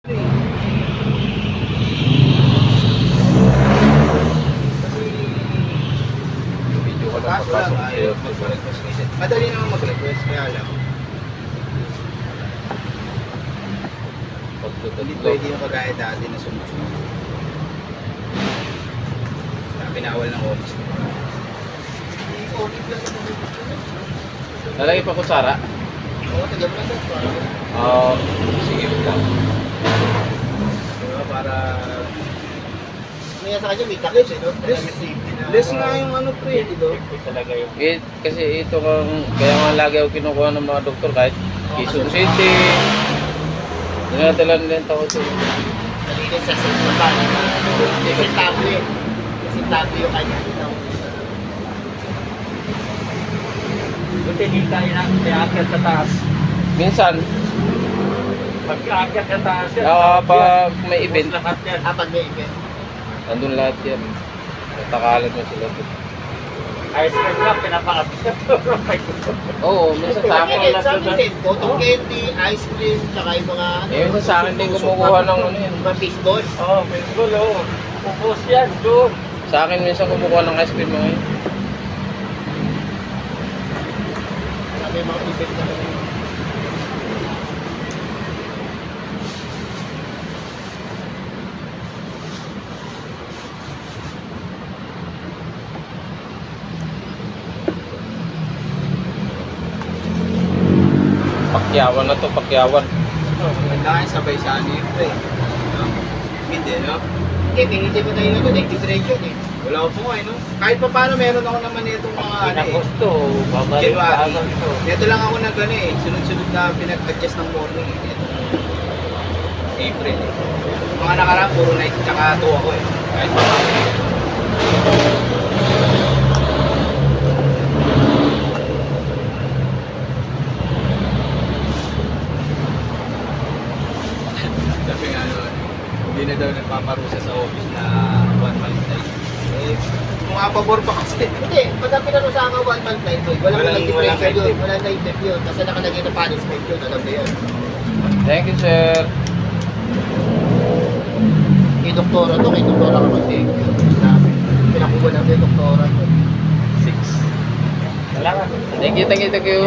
Video ka lang papasok sa'yo. Madali naman mag-request, kaya lang. Hindi pwede yung kagaya dati na sunod-sunod. Pinawal ng office. Lalagay pa kutsara? Oo, tagal pa sir. Sige, wait lang. Diba, para... May sa kanya, may takis eh, no? Less nga yung ano pre, diba? Talaga yung Kasi ito kang, kaya nga lagi ako kinukuha ng mga doktor kahit Quezon City. Dinadala nila yung tao ito. Nalinis sa sintaban. Presentable. Presentable yung kanya. buti di tayo na kaya sa taas. Minsan, Pag-aakyat sa taas yan. pag may event, Lahat yan. Kapag may event. nandun lahat yan. Natakalat mo sila. Ice cream lang, pinapakabit. Oo, minsan sa akin. Sa amin din, cotton candy, ice cream, tsaka yung mga... Minsan sa akin din kumukuha ng ano yan. Mga baseball. Oo, baseball, oo. Pupus yan, doon. Sa akin minsan kumukuha ng ice cream mga yun. May mga event na rin. Pakyawan na to, pakyawan. Maganda kayo sabay sa ano yun, pre. Hindi, no? Hindi mo tayo na nag-diretso eh. Wala ko po nga, no? Kahit pa paano, meron ako naman itong mga ano eh. Pinagusto, babalik January. ka agad ito. Ito lang ako nag ano eh. Sunod-sunod na pinag-adjust ng morning eh. Ito. April eh. Mga nakaraan, puro night tsaka 2 ako eh. Kahit pa paano. Sabi nga nun, hindi na daw nagpaparusa sa office na 1 month night. Eh, mga pabor pa kasi. Hindi, pag pinarusa ka 1 month night, walang differential yun. Walang night tip yun. Kasi nakalagay na punishment yun. Alam mo yun. Thank you, sir. Kay doktora to, kay doktora ka mag-take yun. Pinakuha lang kay doktora to. 6. Kailangan. Thank you, thank you, thank you.